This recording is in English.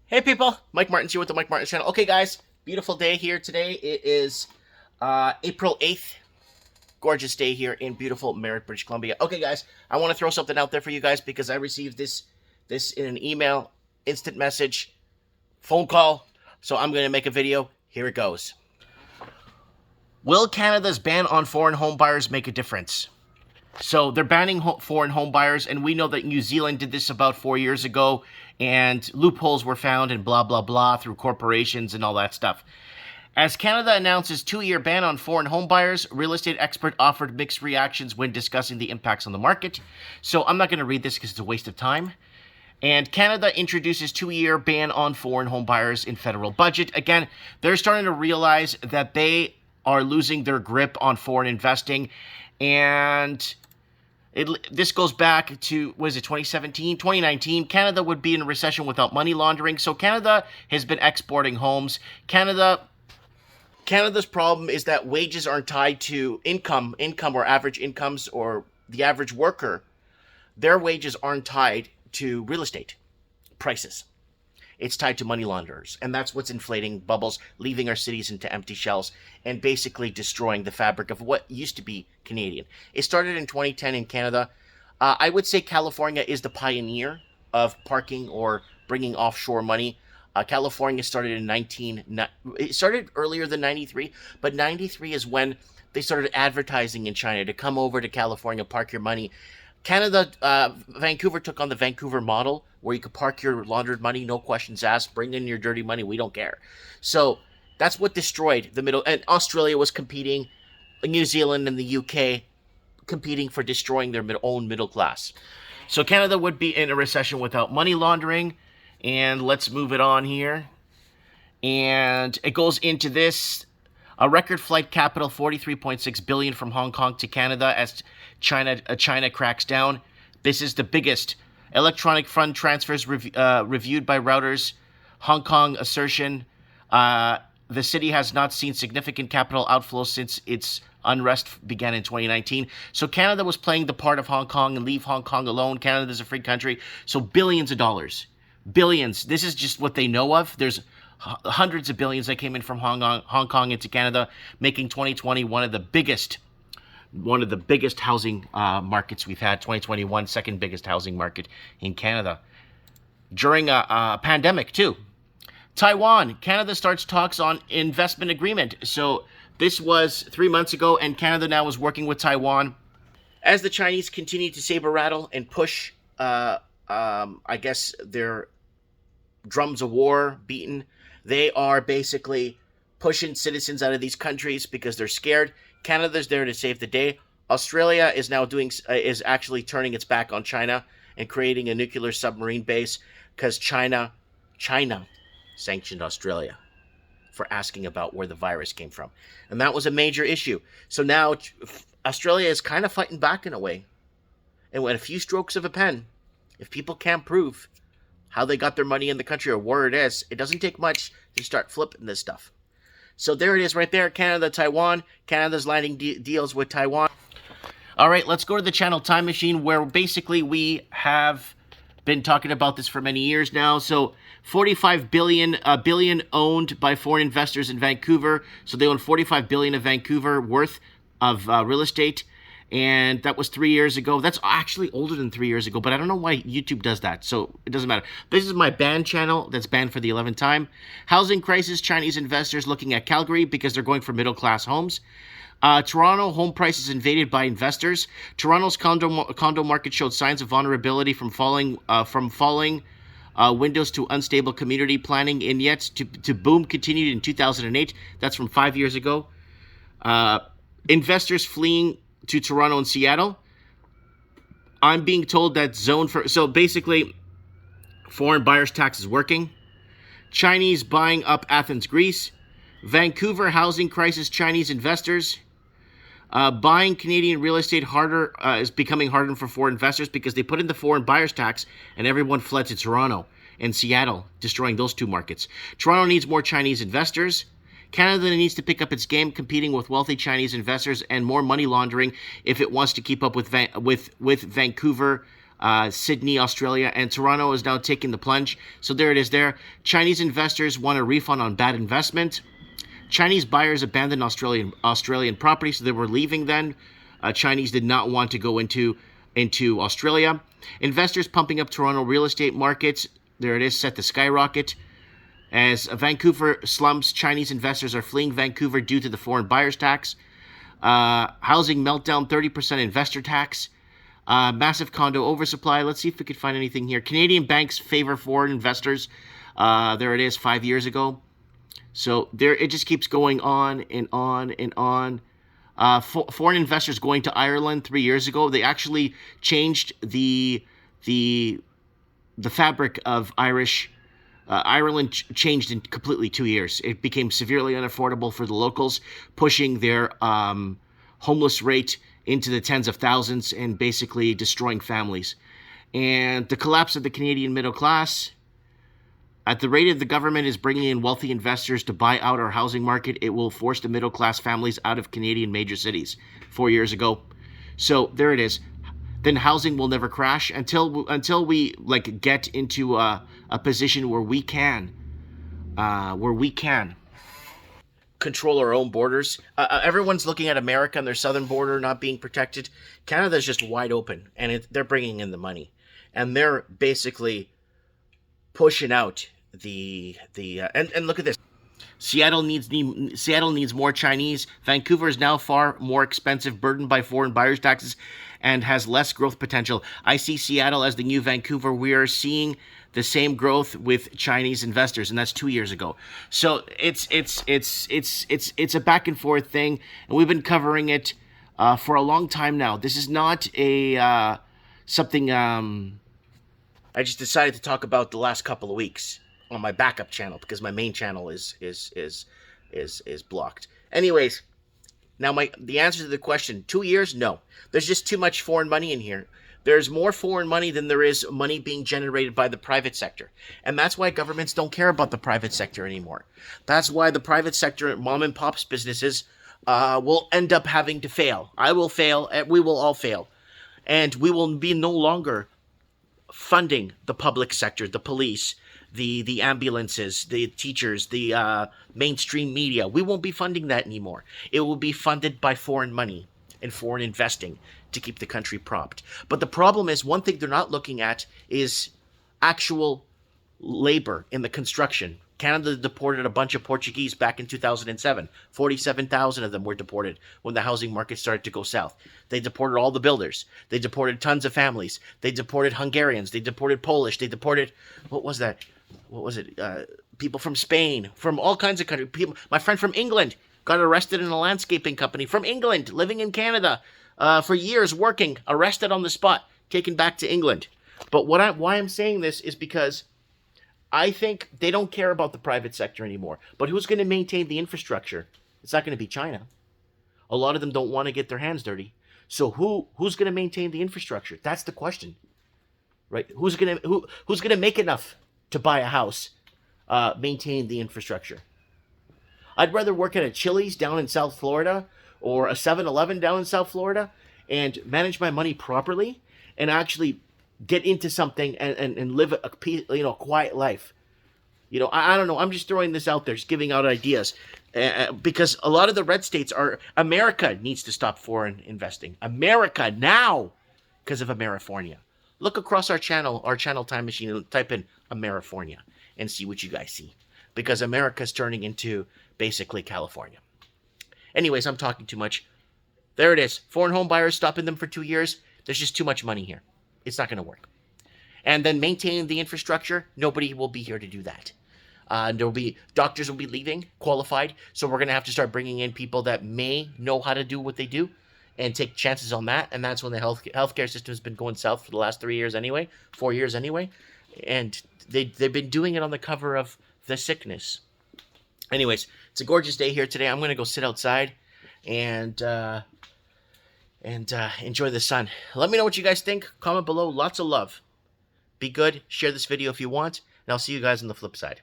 Hey people, Mike Martins here with the Mike Martins channel. Okay guys, beautiful day here today. It is April 8th. Gorgeous day here in beautiful Merritt, British Columbia. Okay guys, I want to throw something out there for you guys because I received this in an email, instant message, phone call. So I'm going to make a video. Here it goes. Will Canada's ban on foreign home buyers make a difference? So they're banning foreign home buyers, and we know that New Zealand did this about 4 years ago, and loopholes were found and blah, blah, blah through corporations and all that stuff. As Canada announces two-year ban on foreign home buyers, real estate expert offered mixed reactions when discussing the impacts on the market. So I'm not going to read this because it's a waste of time. And Canada introduces two-year ban on foreign home buyers in federal budget. Again, they're starting to realize that they are losing their grip on foreign investing, and this goes back to, was it 2017, 2019? Canada would be in a recession without money laundering. So Canada has been exporting homes. Canada's problem is that wages aren't tied to income or average incomes or the average worker. Their wages aren't tied to real estate prices. It's tied to money launderers, and that's what's inflating bubbles, leaving our cities into empty shells, and basically destroying the fabric of what used to be Canadian. It started in 2010 in Canada. I would say California is the pioneer of parking or bringing offshore money. California started it started earlier than 93, but 93 is when they started advertising in China to come over to California, park your money. Canada, Vancouver took on the Vancouver model where you could park your laundered money, no questions asked, bring in your dirty money, we don't care. So that's what destroyed the middle, and Australia was competing, New Zealand and the UK competing for destroying their own middle class. So Canada would be in a recession without money laundering, and let's move it on here. And it goes into this. A record flight capital, $43.6 billion from Hong Kong to Canada as China cracks down. This is the biggest. Electronic fund transfers reviewed by routers. Hong Kong assertion. The city has not seen significant capital outflows since its unrest began in 2019. So Canada was playing the part of Hong Kong and leave Hong Kong alone. Canada's a free country. So billions of dollars. Billions. This is just what they know of. There's hundreds of billions that came in from Hong Kong into Canada, making 2020 one of the biggest housing markets we've had. 2021, second biggest housing market in Canada. During a pandemic, too. Taiwan, Canada starts talks on investment agreement. So this was 3 months ago, and Canada now is working with Taiwan. As the Chinese continue to saber rattle and push, I guess, their drums of war beaten, they are basically pushing citizens out of these countries because they're scared. Canada's there to save the day. Australia is now is actually turning its back on China and creating a nuclear submarine base because China sanctioned Australia for asking about where the virus came from. And that was a major issue. So now Australia is kind of fighting back in a way. And with a few strokes of a pen, if people can't prove how they got their money in the country or where it is, it doesn't take much to start flipping this stuff. So there it is right there, Canada, Taiwan. Canada's landing deals with Taiwan. All right, let's go to the channel Time Machine, where basically we have been talking about this for many years now. So 45 billion owned by foreign investors in Vancouver. So they own 45 billion of Vancouver worth of real estate. And that was 3 years ago. That's actually older than 3 years ago, but I don't know why YouTube does that, so it doesn't matter. This is my banned channel that's banned for the 11th time. Housing crisis, Chinese investors looking at Calgary because they're going for middle-class homes. Toronto, home prices invaded by investors. Toronto's condo market showed signs of vulnerability from falling windows to unstable community planning, and yet to boom continued in 2008. That's from 5 years ago. Investors fleeing to Toronto and Seattle. I'm being told that so basically foreign buyers tax is working. Chinese buying up Athens, Greece. Vancouver housing crisis, Chinese investors. Buying Canadian real estate harder is becoming harder for foreign investors because they put in the foreign buyers tax and everyone fled to Toronto and Seattle, destroying those two markets. Toronto needs more Chinese investors. Canada needs to pick up its game competing with wealthy Chinese investors and more money laundering if it wants to keep up with Vancouver Sydney, Australia, and Toronto is now taking the plunge. So there it is there. Chinese investors want a refund on bad investment. Chinese buyers abandoned Australian property, so they were leaving then. Chinese did not want to go into Australia. Investors pumping up Toronto real estate markets. There it is, set to skyrocket. As Vancouver slumps, Chinese investors are fleeing Vancouver due to the foreign buyers tax. Housing meltdown, 30% investor tax. Massive condo oversupply. Let's see if we could find anything here. Canadian banks favor foreign investors. There it is, 5 years ago. So there, it just keeps going on and on and on. Foreign investors going to Ireland 3 years ago. They actually changed the fabric of Irish. Ireland changed in completely 2 years. It became severely unaffordable for the locals, pushing their homeless rate into the tens of thousands and basically destroying families. And the collapse of the Canadian middle class. At the rate of the government is bringing in wealthy investors to buy out our housing market, it will force the middle class families out of Canadian major cities 4 years ago. So there it is. Then housing will never crash until we like get into a position where we can control our own borders. Everyone's looking at America and their southern border not being protected. Canada's just wide open, and they're bringing in the money, and they're basically pushing out and look at this. Seattle needs more Chinese. Vancouver is now far more expensive, burdened by foreign buyers taxes, and has less growth potential. I see Seattle as the new Vancouver. We are seeing the same growth with Chinese investors, and that's 2 years ago. So it's a back and forth thing, and we've been covering it for a long time now. This is not a something I just decided to talk about the last couple of weeks on my backup channel because my main channel is blocked. Anyways, now the answer to the question, 2 years? No. There's just too much foreign money in here. There's more foreign money than there is money being generated by the private sector. And that's why governments don't care about the private sector anymore. That's why the private sector, mom and pop's businesses, will end up having to fail. I will fail. We will all fail. And we will be no longer funding the public sector, the police, the ambulances, the teachers, the mainstream media. We won't be funding that anymore. It will be funded by foreign money and foreign investing to keep the country propped. But the problem is, one thing they're not looking at is actual labor in the construction. Canada deported a bunch of Portuguese back in 2007. 47,000 of them were deported when the housing market started to go south. They deported all the builders. They deported tons of families. They deported Hungarians. They deported Polish. They deported, people from Spain, from all kinds of countries. People, my friend from England got arrested in a landscaping company from England, living in Canada for years, working, arrested on the spot, taken back to England. But why I'm saying this is because I think they don't care about the private sector anymore. But who's going to maintain the infrastructure? It's not going to be China. A lot of them don't want to get their hands dirty. So who's going to maintain the infrastructure? That's the question, right? Who's going to make enough to buy a house, maintain the infrastructure? I'd rather work at a Chili's down in South Florida or a 7-Eleven down in South Florida and manage my money properly and actually get into something and live a quiet life. I don't know. I'm just throwing this out there, just giving out ideas. Because a lot of the red states America needs to stop foreign investing. America now, because of Amerifornia. Look across our channel time machine, and type in Amerifornia and see what you guys see. Because America's turning into basically California. Anyways, I'm talking too much. There it is. Foreign home buyers, stopping them for 2 years. There's just too much money here. It's not going to work. And then maintaining the infrastructure, nobody will be here to do that. Doctors will be leaving, qualified. So we're going to have to start bringing in people that may know how to do what they do and take chances on that. And that's when the healthcare system has been going south for the last 4 years anyway. And they've been doing it on the cover of the sickness. Anyways, it's a gorgeous day here today. I'm going to go sit outside and enjoy the sun. Let me know what you guys think. Comment below. Lots of love. Be good. Share this video if you want. And I'll see you guys on the flip side.